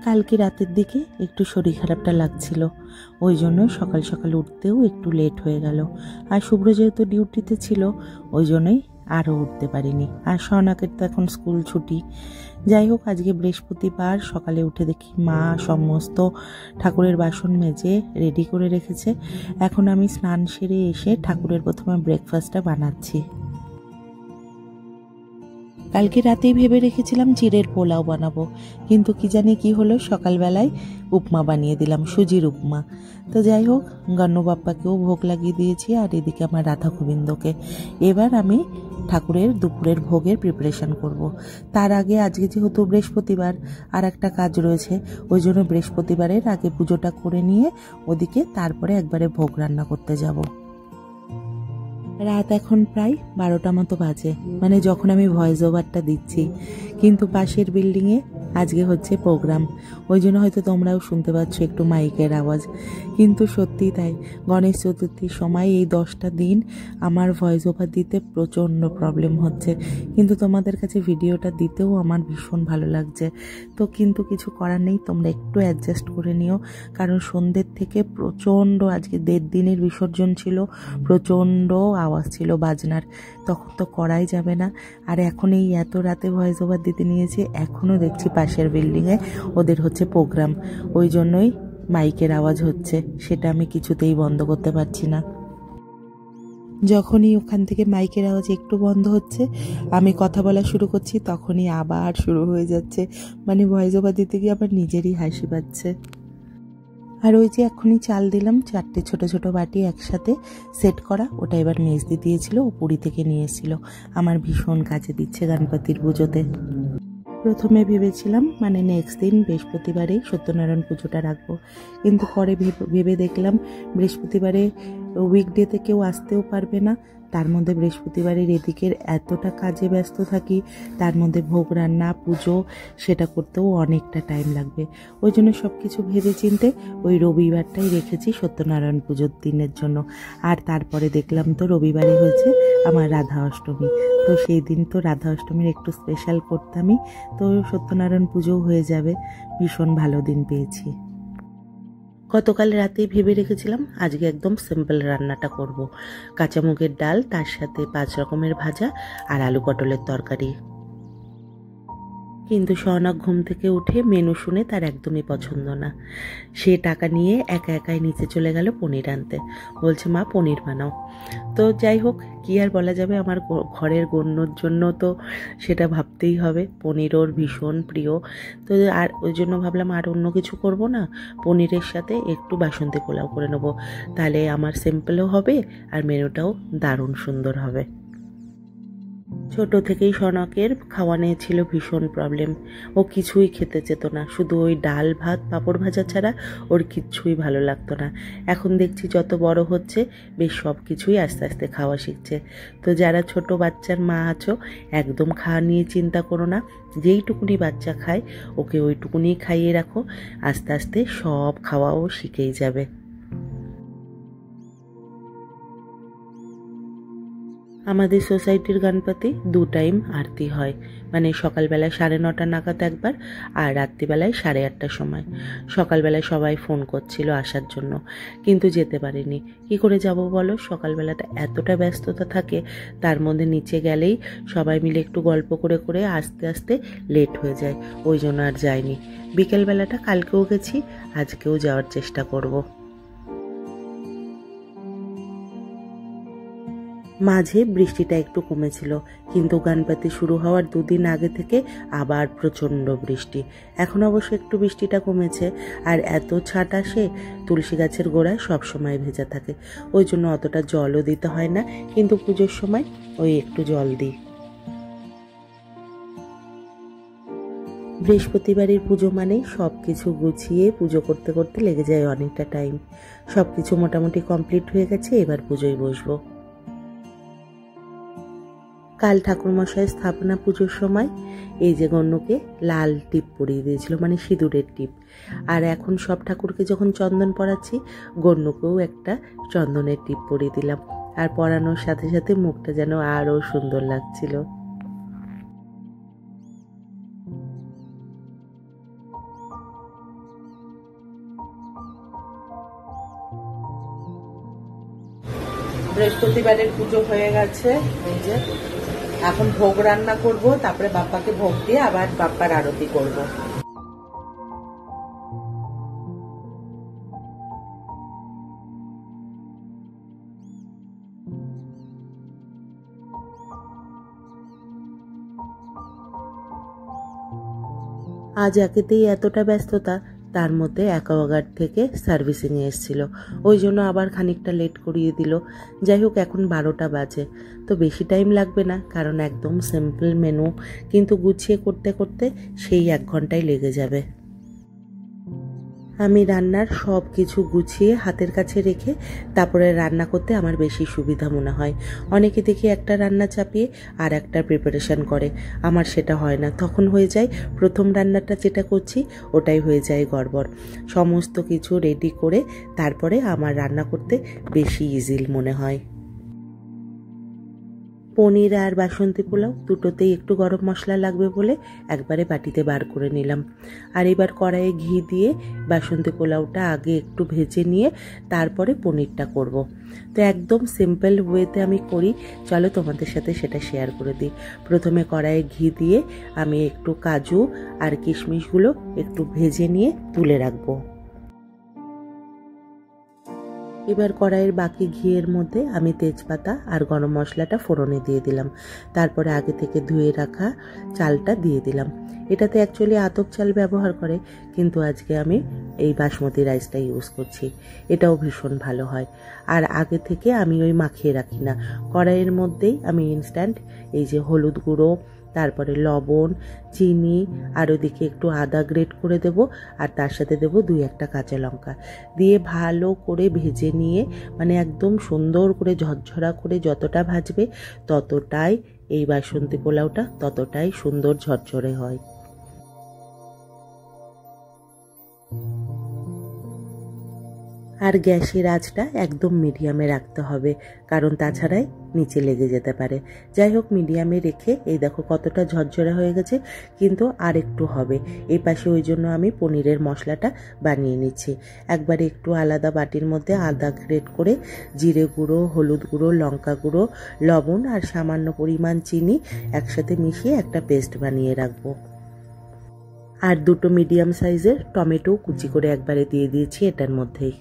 কালকে রাতের দিকে একটু শরীর খারাপটা লাগছিল, ওই জন্য সকাল সকাল উঠতেও একটু লেট হয়ে গেল। আর শুভ্র যেহেতু ডিউটিতে ছিল ওই জন্যই আরও উঠতে পারিনি। আর সনাকের তো এখন স্কুল ছুটি। যাই হোক, আজকে বৃহস্পতিবার সকালে উঠে দেখি মা সমস্ত ঠাকুরের বাসন মেজে রেডি করে রেখেছে। এখন আমি স্নান সেরে এসে ঠাকুরের প্রথমে ব্রেকফাস্টটা বানাচ্ছি। কালকে রাতেই ভেবে রেখেছিলাম চিড়ের পোলাও বানাবো, কিন্তু কি জানি কি হলো, সকালবেলায় উপমা বানিয়ে দিলাম, সুজির উপমা। তো যাই হোক, গণ্যবাপ্পাকেও ভোগ লাগিয়ে দিয়েছি আর এদিকে আমার রাধা গোবিন্দকে। এবার আমি ঠাকুরের দুপুরের ভোগের প্রিপারেশন করব। তার আগে আজকে যেহেতু বৃহস্পতিবার আর একটা কাজ রয়েছে, ওই জন্য বৃহস্পতিবারের আগে পুজোটা করে নিয়ে ওদিকে তারপরে একবারে ভোগ রান্না করতে যাব। রাত এখন প্রায় 12টা মতো বাজে, মানে যখন আমি ভয়েস ওভারটা দিচ্ছি। কিন্তু পাশের বিল্ডিংয়ে আজকে হচ্ছে প্রোগ্রাম, ওই জন্য হয়তো তোমরাও শুনতে পাচ্ছ একটু মাইকের আওয়াজ। কিন্তু সত্যি তাই, গণেশ চতুর্থীর সময় এই 10টা দিন আমার ভয়েস ওভার দিতে প্রচণ্ড প্রবলেম হচ্ছে, কিন্তু তোমাদের কাছে ভিডিওটা দিতেও আমার ভীষণ ভালো লাগছে। তো কিন্তু কিছু করার নেই, তোমরা একটু অ্যাডজাস্ট করে নিও, কারণ সন্ধ্যের থেকে প্রচণ্ড, আজকে 1.5 দিনের বিসর্জন ছিল, প্রচণ্ড আওয়াজ ছিল বাজনার, তখন তো করাই যাবে না। আর এখন এই এত রাতে ভয়েস ওভার দিতে নিয়েছে, এখনও দেখছি পাশের বিল্ডিংয়ে ওদের হচ্ছে প্রোগ্রাম, ওই জন্যই মাইকের আওয়াজ হচ্ছে, সেটা আমি কিছুতেই বন্ধ করতে পারছি না। যখনই ওখান থেকে মাইকের আওয়াজ একটু বন্ধ হচ্ছে, আমি কথা বলা শুরু করছি, তখনই আবার শুরু হয়ে যাচ্ছে। মানে ভয়েস ওভার দিতে গিয়ে আবার নিজেরই হাসি পাচ্ছে। আর ওই যে এখনই চাল দিলাম, 4টে ছোট ছোট বাটি একসাথে সেট করা, ওটা এবার মেজদি দিয়েছিল, ও পুরী থেকে নিয়ে এসেছিল। আমার ভীষণ কাজে দিচ্ছে গণপতির পুজোতে। প্রথমে ভেবেছিলাম মানে নেক্সট দিন বৃহস্পতিবারেই সত্যনারায়ণ পুজোটা রাখবো, কিন্তু পরে ভেবে দেখলাম বৃহস্পতিবারে উইকডেতে কেউ আসতেও পারবে না, তার মধ্যে বৃহস্পতিবারের এদিকের এতটা কাজে ব্যস্ত থাকি, তার মধ্যে ভোগ রান্না পুজো সেটা করতেও অনেকটা টাইম লাগবে। ওই জন্য সব কিছু ভেবে চিনতে ওই রবিবারটাই রেখেছি সত্যনারায়ণ পুজোর দিনের জন্য। আর তারপরে দেখলাম তো রবিবারই হয়েছে আমার রাধা অষ্টমী, তো সেই দিন তো রাধা অষ্টমীর একটু স্পেশাল করতামই, তো সত্যনারায়ণ পুজোও হয়ে যাবে। ভীষণ ভালো দিন পেয়েছি। গতকাল রাতেই ভেবে রেখেছিলাম আজকে একদম সিম্পল রান্নাটা করব, কাঁচা মুগের ডাল, তার সাথে 5 রকমের ভাজা আর আলু পটলের তরকারি। কিন্তু শওনক ঘুম থেকে উঠে মেনু শুনে তার একদমই পছন্দ না। সে টাকা নিয়ে একা একাই নিচে চলে গেল পনির আনতে, বলছে মা পনির বানাও। তো যাই হোক, কি আর বলা যাবে, আমার ঘরের গণ্যর জন্য তো সেটা ভাবতেই হবে, পনির ওর ভীষণ প্রিয়। তো আর ওই জন্য ভাবলাম আর অন্য কিছু করব না, পনিরের সাথে একটু বাসন্তী পোলাও করে নেবো, তাহলে আমার সিম্পলও হবে আর মেনুটাও দারুণ সুন্দর হবে। ছোট থেকেই শওনকের খাওয়া নিয়ে ছিল ভীষণ প্রবলেম, ও কিছুই খেতে চেত না, শুধু ওই ডাল ভাত পাঁপড় ভাজা ছাড়া ওর কিচ্ছুই ভালো লাগতো না। এখন দেখছি যত বড় হচ্ছে বেশ সব কিছুই আস্তে আস্তে খাওয়া শিখছে। তো যারা ছোট বাচ্চার মা আছো, একদম খাওয়া নিয়ে চিন্তা করো না, যেইটুকুনি বাচ্চা খায় ওকে ওইটুকুনি খাইয়ে রাখো, আস্তে আস্তে সব খাওয়াও শিখেই যাবে। আমাদের সোসাইটির গণপতি 2 টাইম আরতি হয়, মানে সকালবেলায় 9:30 নাগাদ একবার আর রাত্রিবেলায় 8:30টার সময়। সকালবেলায় সবাই ফোন করছিল আসার জন্য, কিন্তু যেতে পারিনি। কি করে যাব বলো, সকালবেলাটা এতটা ব্যস্ততা থাকে, তার মধ্যে নিচে গেলেই সবাই মিলে একটু গল্প করে করে আস্তে আস্তে লেট হয়ে যায়, ওই জন্য আর যাইনি। বিকেলবেলাটা কালকেও গেছি, আজকেও যাওয়ার চেষ্টা করব। মাঝে বৃষ্টিটা একটু কমেছিল, কিন্তু গণপতি শুরু হওয়ার 2 দিন আগে থেকে আবার প্রচণ্ড বৃষ্টি। এখন অবশ্য একটু বৃষ্টিটা কমেছে, আর এত ছাট আসে, তুলসী গাছের গোড়ায় সব সময় ভেজা থাকে, ওই জন্য অতটা জলও দিতে হয় না, কিন্তু পুজোর সময় ওই একটু জল দিই। বৃহস্পতিবারের পুজো মানেই সব কিছু গুছিয়ে পুজো করতে করতে লেগে যায় অনেকটা টাইম। সব কিছু মোটামুটি কমপ্লিট হয়ে গেছে, এবার পুজোয় বসবো। কাল ঠাকুরমশাই স্থাপনা পুজোর সময় এই যে গণ্যকে লাল টিপ পরিয়ে দিয়েছিল, মানে সিঁদুরের টিপ। আর এখন সব ঠাকুরকে যখন চন্দন পরাচ্ছি, গণ্যকেও একটা চন্দনের টিপ পরিয়ে দিলাম, আর পরানোর সাথে সাথে মুখটা যেন আরও সুন্দর লাগছিল। বৃহস্পতিবারের পুজো হয়ে গেছে। এই যে এখন ভোগ রান্না করব, তারপরে বাপ্পাকে ভোগ দিয়ে আবার বাপ্পার আরতি করব। আজ একেতেই এতটা ব্যস্ততা, তার মধ্যে অ্যাকোয়াগার্ড থেকে সার্ভিসিংয়ে এসেছিল, ওই জন্য আবার খানিকটা লেট করিয়ে দিল। যাই হোক, এখন 12টা বাজে, তো বেশি টাইম লাগবে না, কারণ একদম সিম্পল মেনু, কিন্তু গুছিয়ে করতে করতে সেই 1 ঘন্টাই লেগে যাবে। আমি রান্নার সব কিছু গুছিয়ে হাতের কাছে রেখে তারপরে রান্না করতে আমার বেশি সুবিধা মনে হয়। অনেকে দেখি একটা রান্না চাপিয়ে আর একটা প্রিপারেশন করে, আমার সেটা হয় না। তখন হয়ে যায় প্রথম রান্নাটা যেটা করছি ওটাই হয়ে যায় গড়বড়। সমস্ত কিছু রেডি করে তারপরে আমার রান্না করতে বেশি ইজি মনে হয়। পনির আর বাসন্তী পোলাও দুটোতেই একটু গরম মশলা লাগবে বলে একবারে বাটিতে বার করে নিলাম। আর এবার কড়াইয়ে ঘি দিয়ে বাসন্তী পোলাওটা আগে একটু ভেজে নিয়ে তারপরে পনিরটা করব। তো একদম সিম্পল ওয়েতে আমি করি, চলো তোমাদের সাথে সেটা শেয়ার করে দিই। প্রথমে কড়াইয়ে ঘি দিয়ে আমি একটু কাজু আর কিশমিশগুলো একটু ভেজে নিয়ে তুলে রাখবো। এবার কড়াইয়ের বাকি ঘিয়ের মধ্যে আমি তেজপাতা আর গরম মশলাটা ফোড়নে দিয়ে দিলাম। তারপরে আগে থেকে ধুয়ে রাখা চালটা দিয়ে দিলাম। এটাতে অ্যাকচুয়ালি আতপ চাল ব্যবহার করে, কিন্তু আজকে আমি এই বাসমতি রাইসটা ইউজ করছি, এটাও ভীষণ ভালো হয়। আর আগে থেকে আমি ওই মাখিয়ে রাখি না, কড়াইয়ের মধ্যেই আমি ইনস্ট্যান্ট এই যে হলুদ গুঁড়ো, তারপরে লবণ, চিনি, আর ওদিকে একটু আদা গ্রেট করে দেব, আর তার সাথে দেব 2-1টা কাঁচা লঙ্কা দিয়ে ভালো করে ভেজে নিয়ে, মানে একদম সুন্দর করে ঝরঝরা করে যতটা ভাজবে ততটাই এই বাসন্তী পোলাওটা ততটাই সুন্দর ঝরঝরে হয়। আর গ্যাসের আঁচটা একদম মিডিয়ামে রাখতে হবে, কারণ তাছাড়াই নিচে লেগে যেতে পারে। যাই হোক, মিডিয়ামে রেখে এই দেখো কতটা ঝরঝরে হয়ে গেছে, কিন্তু আর একটু হবে। এই পাশে ওই জন্য আমি পনিরের মশলাটা বানিয়ে নিচ্ছি। একবারে একটু আলাদা বাটির মধ্যে আদা গ্রেট করে, জিরে গুঁড়ো, হলুদ গুঁড়ো, লঙ্কা গুঁড়ো, লবণ আর সামান্য পরিমাণ চিনি একসাথে মিশিয়ে একটা পেস্ট বানিয়ে রাখবো। আর 2টো মিডিয়াম সাইজের টমেটো কুচি করে একবারে দিয়ে দিয়েছি এটার মধ্যেই।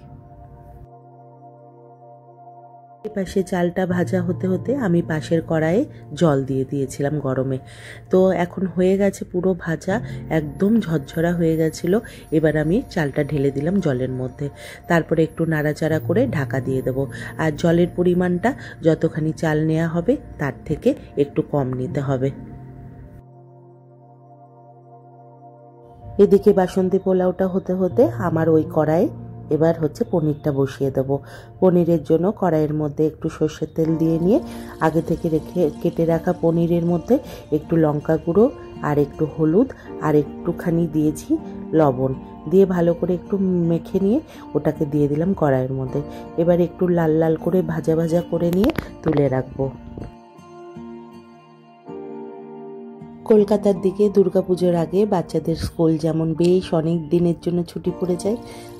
পাশে চালটা ভাজা হতে হতে আমি পাশের কড়াইয়ে জল দিয়ে দিয়েছিলাম গরমে। তো এখন হয়ে গেছে পুরো ভাজা, একদম ঝরঝরা হয়ে গেছিল। এবার আমি চালটা ঢেলে দিলাম জলের মধ্যে, তারপরে একটু নাড়াচাড়া করে ঢাকা দিয়ে দেবো। আর জলের পরিমাণটা যতখানি চাল নেওয়া হবে তার থেকে একটু কম নিতে হবে। এদিকে বাসন্তী পোলাওটা হতে হতে আমার ওই কড়াইয়ে এবার হচ্ছে পনিরটা বসিয়ে দেবো। পনিরের জন্য কড়াইয়ের মধ্যে একটু সর্ষের তেল দিয়ে নিয়ে আগে থেকে কেটে রাখা পনিরের মধ্যে একটু লঙ্কা গুঁড়ো আর একটু হলুদ আর একটুখানি দিয়েছি লবণ দিয়ে ভালো করে একটু মেখে নিয়ে ওটাকে দিয়ে দিলাম কড়াইয়ের মধ্যে। এবার একটু লাল লাল করে ভাজা ভাজা করে নিয়ে তুলে রাখবো। কলকাতার দিকে দুর্গাপুজোর আগে বাচ্চাদের স্কুল যেমন বেশ অনেক দিনের জন্য ছুটি পড়ে যায়,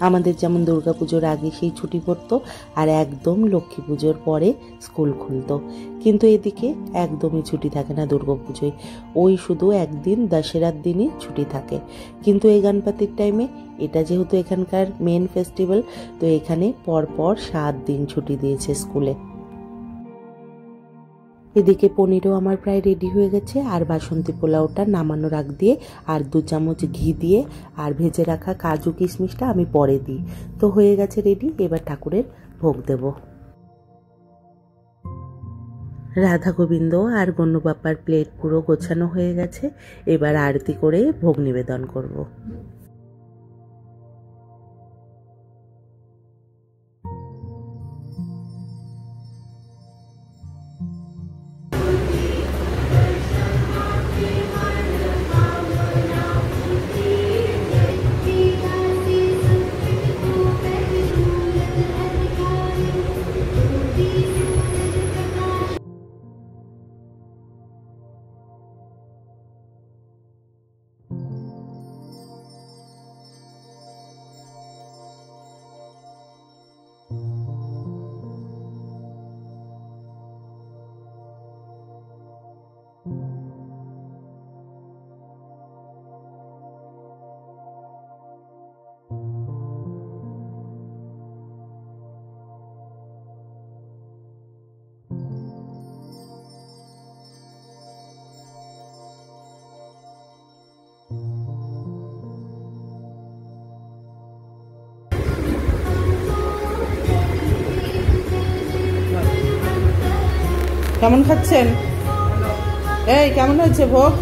আমাদের যেমন দুর্গাপুজোর আগে সেই ছুটি পড়তো, আর একদম লক্ষ্মী পুজোর পরে স্কুল খুলতো। কিন্তু এদিকে একদমই ছুটি থাকে না দুর্গাপুজোয়, ওই শুধু একদিন দশেরার দিনই ছুটি থাকে। কিন্তু এই গণপতির টাইমে এটা যেহেতু এখানকার মেন ফেস্টিভ্যাল, তো এখানে পরপর 7 দিন ছুটি দিয়েছে স্কুলে। এদিকে পনিরও আমার প্রায় রেডি হয়ে গেছে, আর বাসন্তী পোলাওটা নামানোর আগ দিয়ে আর 2 চামচ ঘি দিয়ে আর ভেজে রাখা কাজু কিশমিশটা আমি পরে দিই। তো হয়ে গেছে রেডি, এবার ঠাকুরের ভোগ দেব। রাধা গোবিন্দ আর গণ্য বাপ্পার প্লেট পুরো গোছানো হয়ে গেছে, এবার আরতি করে ভোগ নিবেদন করব। কেমন খাচ্ছেন? এই কেমন হয়েছে ভোগ?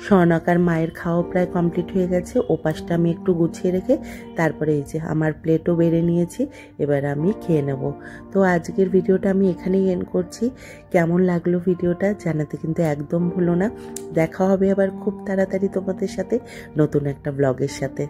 স্বর্ণাকার মায়ের খাওয়া প্রায় কমপ্লিট হয়ে গেছে। ওপাশটা আমি একটু গুছিয়ে রেখে তারপরে এই যে আমার প্লেটও বেড়ে নিয়েছি, এবার আমি খেয়ে নেব। তো আজকের ভিডিওটা আমি এখানেই এন্ড করছি। কেমন লাগলো ভিডিওটা জানাতে কিন্তু একদম ভুলো না। দেখা হবে আবার খুব তাড়াতাড়ি তোমাদের সাথে নতুন একটা ব্লগের সাথে।